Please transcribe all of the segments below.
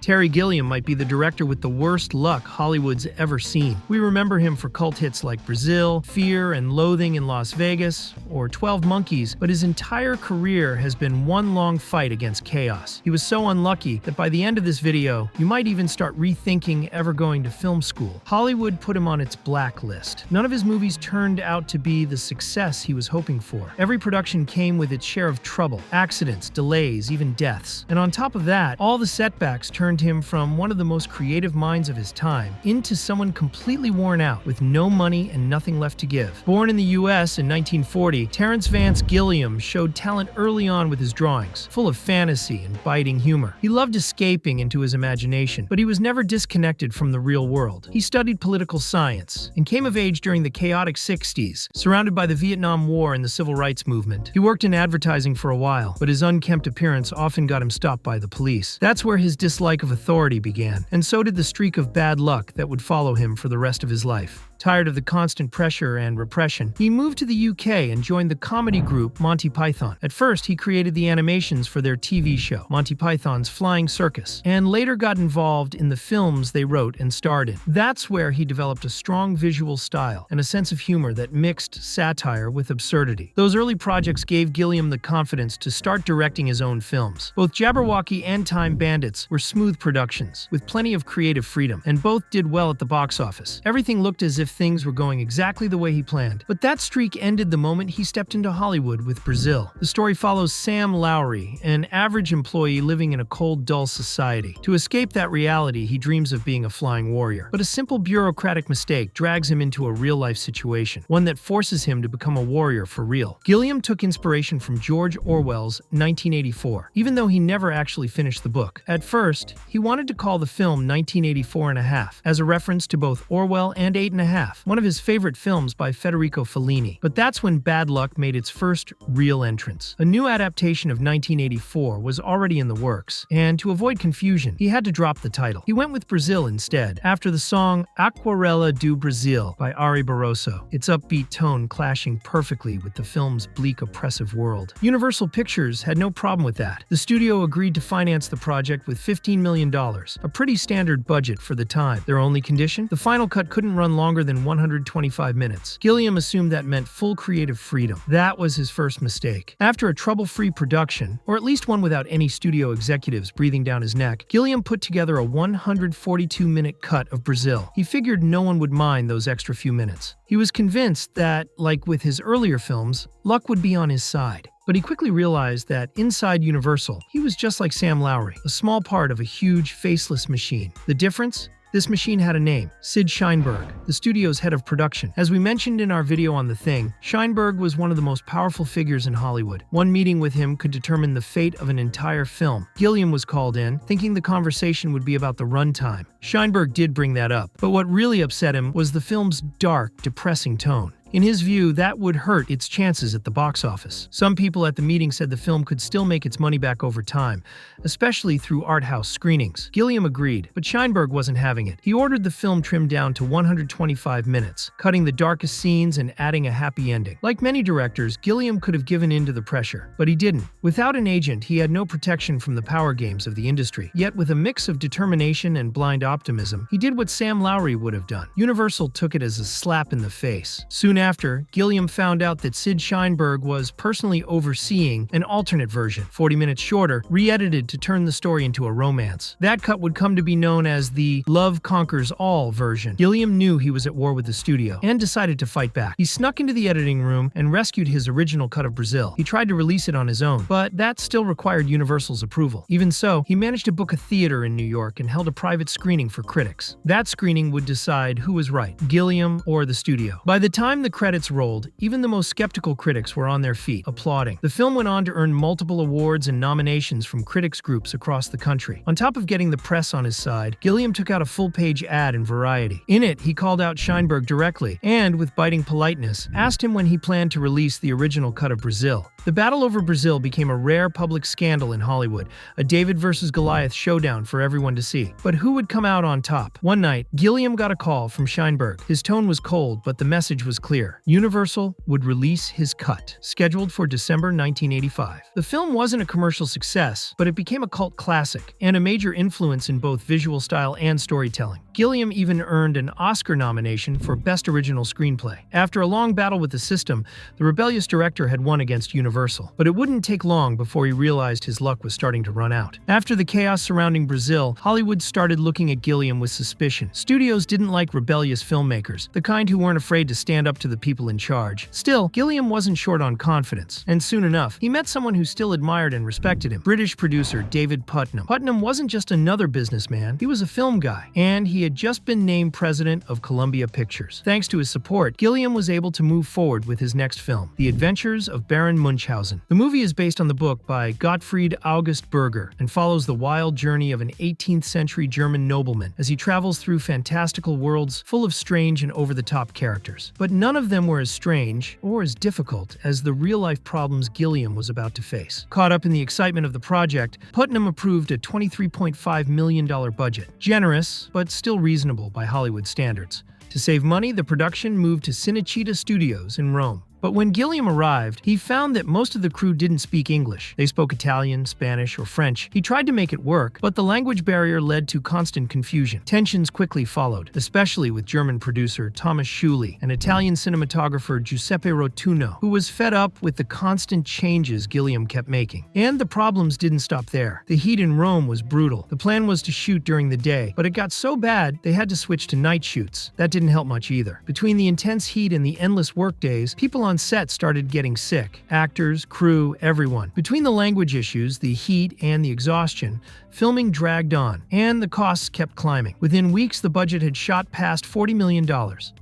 Terry Gilliam might be the director with the worst luck Hollywood's ever seen. We remember him for cult hits like Brazil, Fear and Loathing in Las Vegas, or 12 Monkeys, but his entire career has been one long fight against chaos. He was so unlucky that by the end of this video, you might even start rethinking ever going to film school. Hollywood put him on its blacklist. None of his movies turned out to be the success he was hoping for. Every production came with its share of trouble, accidents, delays, even deaths. And on top of that, all the setbacks turned him from one of the most creative minds of his time into someone completely worn out with no money and nothing left to give. Born in the US in 1940, Terrence Vance Gilliam showed talent early on with his drawings, full of fantasy and biting humor. He loved escaping into his imagination, but he was never disconnected from the real world. He studied political science and came of age during the chaotic 60s, surrounded by the Vietnam War and the Civil Rights Movement. He worked in advertising for a while, but his unkempt appearance often got him stopped by the police. That's where his dislike of authority began, and so did the streak of bad luck that would follow him for the rest of his life. Tired of the constant pressure and repression, he moved to the UK and joined the comedy group Monty Python. At first, he created the animations for their TV show, Monty Python's Flying Circus, and later got involved in the films they wrote and starred in. That's where he developed a strong visual style and a sense of humor that mixed satire with absurdity. Those early projects gave Gilliam the confidence to start directing his own films. Both Jabberwocky and Time Bandits were smooth productions, with plenty of creative freedom, and both did well at the box office. Everything looked as if things were going exactly the way he planned. But that streak ended the moment he stepped into Hollywood with Brazil. The story follows Sam Lowry, an average employee living in a cold, dull society. To escape that reality, he dreams of being a flying warrior. But a simple bureaucratic mistake drags him into a real-life situation, one that forces him to become a warrior for real. Gilliam took inspiration from George Orwell's 1984, even though he never actually finished the book. At first, he wanted to call the film 1984 and a half, as a reference to both Orwell and 8 and a Half, one of his favorite films by Federico Fellini. But that's when bad luck made its first real entrance. A new adaptation of 1984 was already in the works, and to avoid confusion, he had to drop the title. He went with Brazil instead, after the song Aquarela do Brasil by Ari Barroso, its upbeat tone clashing perfectly with the film's bleak, oppressive world. Universal Pictures had no problem with that. The studio agreed to finance the project with $15 million, a pretty standard budget for the time. Their only condition? The final cut couldn't run longer than 125 minutes. Gilliam assumed that meant full creative freedom. That was his first mistake. After a trouble-free production, or at least one without any studio executives breathing down his neck, Gilliam put together a 142-minute cut of Brazil. He figured no one would mind those extra few minutes. He was convinced that, like with his earlier films, luck would be on his side. But he quickly realized that inside Universal, he was just like Sam Lowry, a small part of a huge, faceless machine. The difference? This machine had a name, Sid Sheinberg, the studio's head of production. As we mentioned in our video on The Thing, Sheinberg was one of the most powerful figures in Hollywood. One meeting with him could determine the fate of an entire film. Gilliam was called in, thinking the conversation would be about the runtime. Sheinberg did bring that up, but what really upset him was the film's dark, depressing tone. In his view, that would hurt its chances at the box office. Some people at the meeting said the film could still make its money back over time, especially through art house screenings. Gilliam agreed, but Sheinberg wasn't having it. He ordered the film trimmed down to 125 minutes, cutting the darkest scenes and adding a happy ending. Like many directors, Gilliam could have given in to the pressure, but he didn't. Without an agent, he had no protection from the power games of the industry. Yet with a mix of determination and blind optimism, he did what Sam Lowry would have done. Universal took it as a slap in the face. Soon after, Gilliam found out that Sid Sheinberg was personally overseeing an alternate version, 40 minutes shorter, re-edited to turn the story into a romance. That cut would come to be known as the Love Conquers All version. Gilliam knew he was at war with the studio and decided to fight back. He snuck into the editing room and rescued his original cut of Brazil. He tried to release it on his own, but that still required Universal's approval. Even so, he managed to book a theater in New York and held a private screening for critics. That screening would decide who was right, Gilliam or the studio. By the time the credits rolled, even the most skeptical critics were on their feet, applauding. The film went on to earn multiple awards and nominations from critics groups across the country. On top of getting the press on his side, Gilliam took out a full-page ad in Variety. In it, he called out Sheinberg directly and, with biting politeness, asked him when he planned to release the original cut of Brazil. The battle over Brazil became a rare public scandal in Hollywood, a David versus Goliath showdown for everyone to see. But who would come out on top? One night, Gilliam got a call from Scheinberg. His tone was cold, but the message was clear. Universal would release his cut, scheduled for December 1985. The film wasn't a commercial success, but it became a cult classic and a major influence in both visual style and storytelling. Gilliam even earned an Oscar nomination for Best Original Screenplay. After a long battle with the system, the rebellious director had won against Universal. But it wouldn't take long before he realized his luck was starting to run out. After the chaos surrounding Brazil, Hollywood started looking at Gilliam with suspicion. Studios didn't like rebellious filmmakers, the kind who weren't afraid to stand up to the people in charge. Still, Gilliam wasn't short on confidence, and soon enough, he met someone who still admired and respected him, British producer David Putnam. Putnam wasn't just another businessman, he was a film guy, and he had just been named president of Columbia Pictures. Thanks to his support, Gilliam was able to move forward with his next film, The Adventures of Baron Munchausen. The movie is based on the book by Gottfried August Berger and follows the wild journey of an 18th century German nobleman as he travels through fantastical worlds full of strange and over-the-top characters. But none of them were as strange or as difficult as the real-life problems Gilliam was about to face. Caught up in the excitement of the project, Putnam approved a $23.5 million budget. Generous, but still reasonable by Hollywood standards. To save money, the production moved to Cinecittà Studios in Rome. But when Gilliam arrived, he found that most of the crew didn't speak English. They spoke Italian, Spanish, or French. He tried to make it work, but the language barrier led to constant confusion. Tensions quickly followed, especially with German producer Thomas Schuley and Italian cinematographer Giuseppe Rotunno, who was fed up with the constant changes Gilliam kept making. And the problems didn't stop there. The heat in Rome was brutal. The plan was to shoot during the day, but it got so bad they had to switch to night shoots. That didn't help much either. Between the intense heat and the endless workdays, people on set started getting sick. Actors, crew, everyone. Between the language issues, the heat, and the exhaustion, filming dragged on, and the costs kept climbing. Within weeks, the budget had shot past $40 million.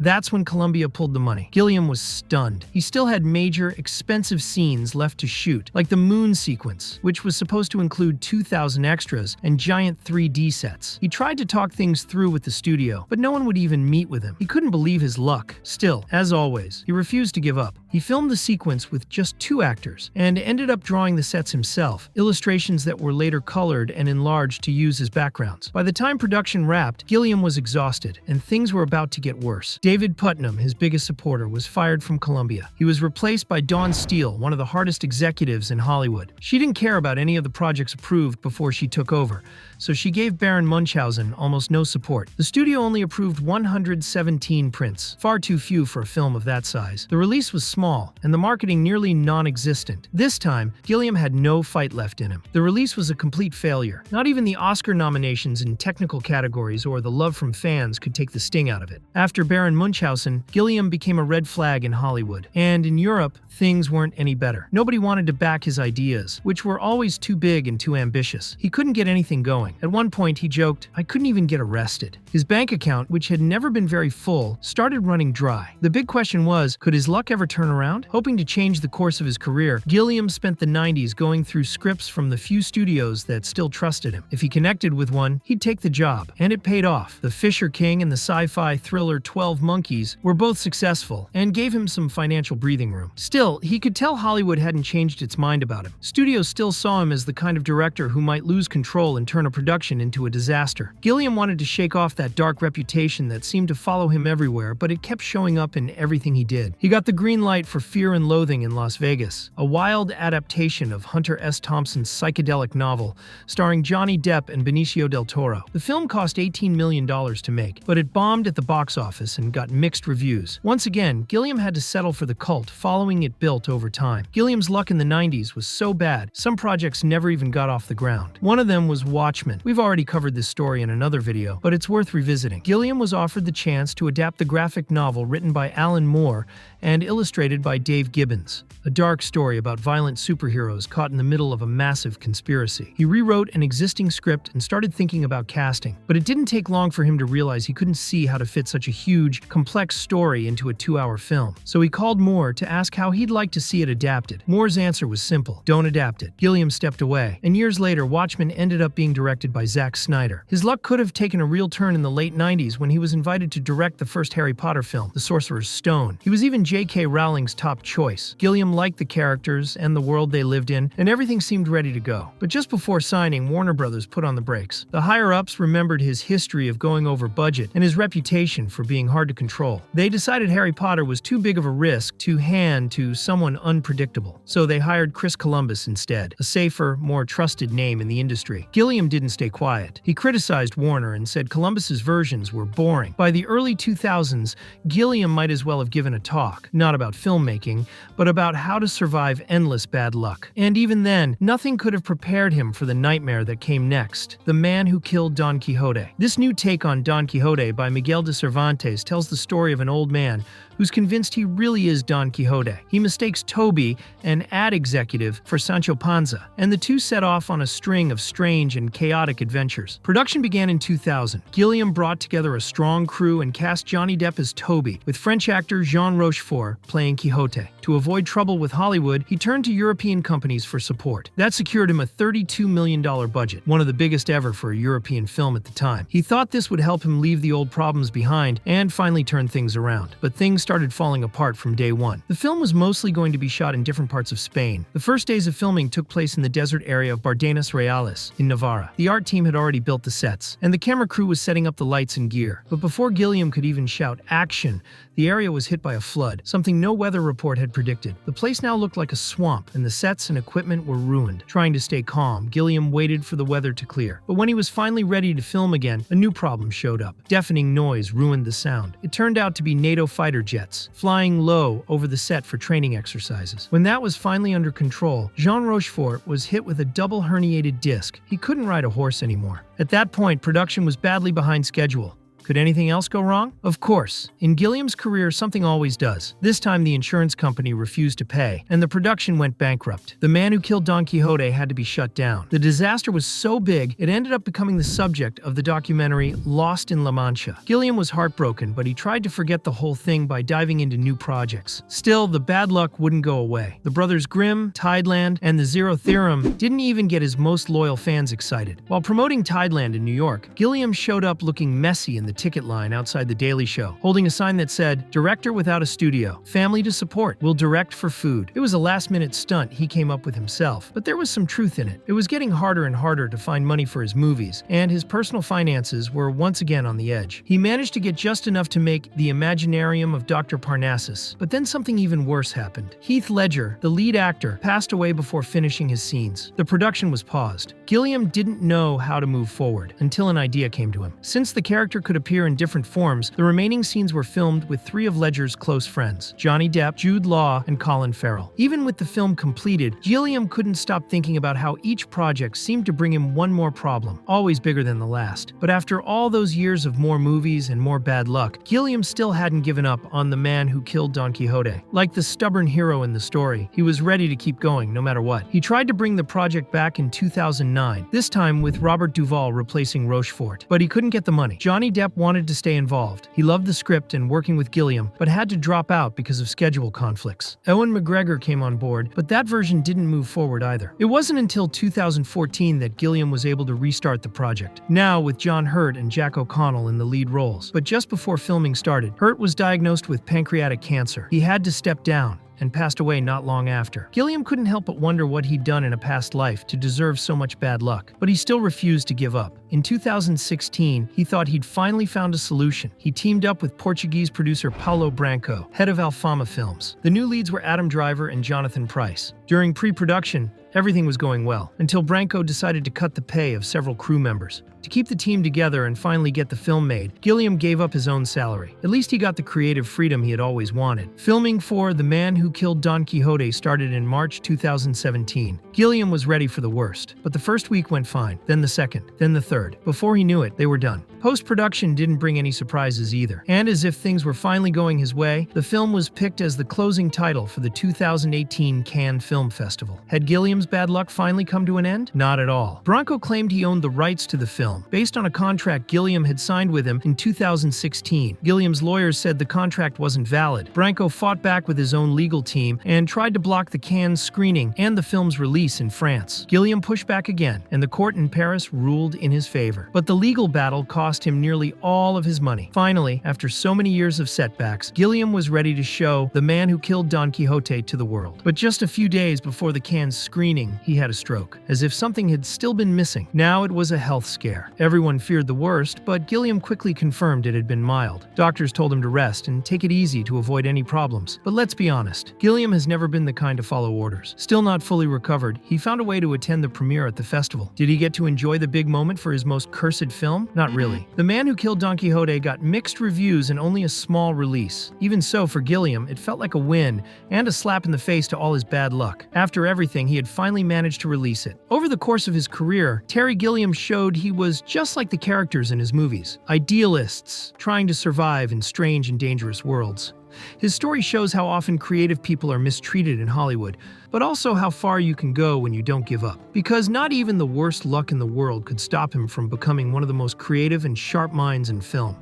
That's when Columbia pulled the money. Gilliam was stunned. He still had major, expensive scenes left to shoot, like the moon sequence, which was supposed to include 2,000 extras and giant 3D sets. He tried to talk things through with the studio, but no one would even meet with him. He couldn't believe his luck. Still, as always, he refused to give up. He filmed the sequence with just 2 actors and ended up drawing the sets himself, illustrations that were later colored and enlarged to use as backgrounds. By the time production wrapped, Gilliam was exhausted, and things were about to get worse. David Putnam, his biggest supporter, was fired from Columbia. He was replaced by Dawn Steele, one of the hardest executives in Hollywood. She didn't care about any of the projects approved before she took over, so she gave Baron Munchausen almost no support. The studio only approved 117 prints, far too few for a film of that size. The release was small, and the marketing nearly non-existent. This time, Gilliam had no fight left in him. The release was a complete failure. Not even the Oscar nominations in technical categories or the love from fans could take the sting out of it. After Baron Munchausen, Gilliam became a red flag in Hollywood. And in Europe, things weren't any better. Nobody wanted to back his ideas, which were always too big and too ambitious. He couldn't get anything going. At one point, he joked, "I couldn't even get arrested." His bank account, which had never been very full, started running dry. The big question was, could his luck ever turn around? Hoping to change the course of his career, Gilliam spent the 90s going through scripts from the few studios that still trusted him. If he connected with one, he'd take the job. And it paid off. The Fisher King and the sci-fi thriller 12 Monkeys were both successful and gave him some financial breathing room. Still, he could tell Hollywood hadn't changed its mind about him. Studios still saw him as the kind of director who might lose control and turn a production into a disaster. Gilliam wanted to shake off that dark reputation that seemed to follow him everywhere, but it kept showing up in everything he did. He got the green light for Fear and Loathing in Las Vegas, a wild adaptation of Hunter S. Thompson's psychedelic novel starring Johnny Depp and Benicio del Toro. The film cost $18 million to make, but it bombed at the box office and got mixed reviews. Once again, Gilliam had to settle for the cult following it built over time. Gilliam's luck in the 90s was so bad, some projects never even got off the ground. One of them was Watchmen. We've already covered this story in another video, but it's worth revisiting. Gilliam was offered the chance to adapt the graphic novel written by Alan Moore and illustrated by Dave Gibbons, a dark story about violent superheroes caught in the middle of a massive conspiracy. He rewrote an existing script and started thinking about casting, but it didn't take long for him to realize he couldn't see how to fit such a huge, complex story into a 2-hour film. So he called Moore to ask how he'd like to see it adapted. Moore's answer was simple: don't adapt it. Gilliam stepped away, and years later, Watchmen ended up being directed by Zack Snyder. His luck could have taken a real turn in the late 90s when he was invited to direct the first Harry Potter film, The Sorcerer's Stone. He was even J.K. Rowling's Stallings' top choice. Gilliam liked the characters and the world they lived in, and everything seemed ready to go. But just before signing, Warner Brothers put on the brakes. The higher-ups remembered his history of going over budget and his reputation for being hard to control. They decided Harry Potter was too big of a risk to hand to someone unpredictable, so they hired Chris Columbus instead, a safer, more trusted name in the industry. Gilliam didn't stay quiet. He criticized Warner and said Columbus's versions were boring. By the early 2000s, Gilliam might as well have given a talk, not about filmmaking, but about how to survive endless bad luck. And even then, nothing could have prepared him for the nightmare that came next: The Man Who Killed Don Quixote. This new take on Don Quixote by Miguel de Cervantes tells the story of an old man who's convinced he really is Don Quixote. He mistakes Toby, an ad executive, for Sancho Panza, and the two set off on a string of strange and chaotic adventures. Production began in 2000. Gilliam brought together a strong crew and cast Johnny Depp as Toby, with French actor Jean Rochefort playing Quixote. To avoid trouble with Hollywood, he turned to European companies for support. That secured him a $32 million budget, one of the biggest ever for a European film at the time. He thought this would help him leave the old problems behind and finally turn things around. But things started falling apart from day one. The film was mostly going to be shot in different parts of Spain. The first days of filming took place in the desert area of Bardenas Reales in Navarra. The art team had already built the sets, and the camera crew was setting up the lights and gear. But before Gilliam could even shout "action," the area was hit by a flood, something no weather report had predicted. The place now looked like a swamp, and the sets and equipment were ruined. Trying to stay calm, Gilliam waited for the weather to clear. But when he was finally ready to film again, a new problem showed up. Deafening noise ruined the sound. It turned out to be NATO fighter jets, flying low over the set for training exercises. When that was finally under control, Jean Rochefort was hit with a double herniated disc. He couldn't ride a horse anymore. At that point, production was badly behind schedule. Could anything else go wrong? Of course. In Gilliam's career, something always does. This time, the insurance company refused to pay, and the production went bankrupt. The Man Who Killed Don Quixote had to be shut down. The disaster was so big, it ended up becoming the subject of the documentary Lost in La Mancha. Gilliam was heartbroken, but he tried to forget the whole thing by diving into new projects. Still, the bad luck wouldn't go away. The brothers Grimm, Tideland, and the Zero Theorem didn't even get his most loyal fans excited. While promoting Tideland in New York, Gilliam showed up looking messy in the ticket line outside the Daily Show, holding a sign that said, "Director without a studio. Family to support. Will direct for food." It was a last-minute stunt he came up with himself, but there was some truth in it. It was getting harder and harder to find money for his movies, and his personal finances were once again on the edge. He managed to get just enough to make The Imaginarium of Dr. Parnassus, but then something even worse happened. Heath Ledger, the lead actor, passed away before finishing his scenes. The production was paused. Gilliam didn't know how to move forward until an idea came to him. Since the character could appear in different forms, the remaining scenes were filmed with three of Ledger's close friends: Johnny Depp, Jude Law, and Colin Farrell. Even with the film completed, Gilliam couldn't stop thinking about how each project seemed to bring him one more problem, always bigger than the last. But after all those years of more movies and more bad luck, Gilliam still hadn't given up on the man who killed Don Quixote. Like the stubborn hero in the story, he was ready to keep going no matter what. He tried to bring the project back in 2009, this time with Robert Duvall replacing Rochefort, but he couldn't get the money. Johnny Depp wanted to stay involved. He loved the script and working with Gilliam, but had to drop out because of schedule conflicts. Ewan McGregor came on board, but that version didn't move forward either. It wasn't until 2014 that Gilliam was able to restart the project, now with John Hurt and Jack O'Connell in the lead roles. But just before filming started, Hurt was diagnosed with pancreatic cancer. He had to step down and passed away not long after. Gilliam couldn't help but wonder what he'd done in a past life to deserve so much bad luck, but he still refused to give up. In 2016, he thought he'd finally found a solution. He teamed up with Portuguese producer Paulo Branco, head of Alfama Films. The new leads were Adam Driver and Jonathan Pryce. During pre-production, everything was going well, until Branco decided to cut the pay of several crew members. To keep the team together and finally get the film made, Gilliam gave up his own salary. At least he got the creative freedom he had always wanted. Filming for The Man Who Killed Don Quixote started in March 2017. Gilliam was ready for the worst, but the first week went fine, then the second, then the third. Before he knew it, they were done. Post-production didn't bring any surprises either, and as if things were finally going his way, the film was picked as the closing title for the 2018 Cannes Film Festival. Had Gilliam's bad luck finally come to an end? Not at all. Branco claimed he owned the rights to the film, based on a contract Gilliam had signed with him in 2016. Gilliam's lawyers said the contract wasn't valid. Branco fought back with his own legal team and tried to block the Cannes screening and the film's release in France. Gilliam pushed back again, and the court in Paris ruled in his favor. But the legal battle cost cost him nearly all of his money. Finally, after so many years of setbacks, Gilliam was ready to show The Man Who Killed Don Quixote to the world. But just a few days before the Cannes screening, he had a stroke, as if something had still been missing. Now it was a health scare. Everyone feared the worst, but Gilliam quickly confirmed it had been mild. Doctors told him to rest and take it easy to avoid any problems. But let's be honest, Gilliam has never been the kind to follow orders. Still not fully recovered, he found a way to attend the premiere at the festival. Did he get to enjoy the big moment for his most cursed film? Not really. The Man Who Killed Don Quixote got mixed reviews and only a small release. Even so, for Gilliam, it felt like a win and a slap in the face to all his bad luck. After everything, he had finally managed to release it. Over the course of his career, Terry Gilliam showed he was just like the characters in his movies. Idealists, trying to survive in strange and dangerous worlds. His story shows how often creative people are mistreated in Hollywood, but also how far you can go when you don't give up. Because not even the worst luck in the world could stop him from becoming one of the most creative and sharp minds in film.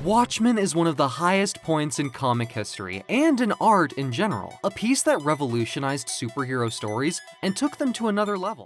Watchmen is one of the highest points in comic history, and in art in general. A piece that revolutionized superhero stories and took them to another level.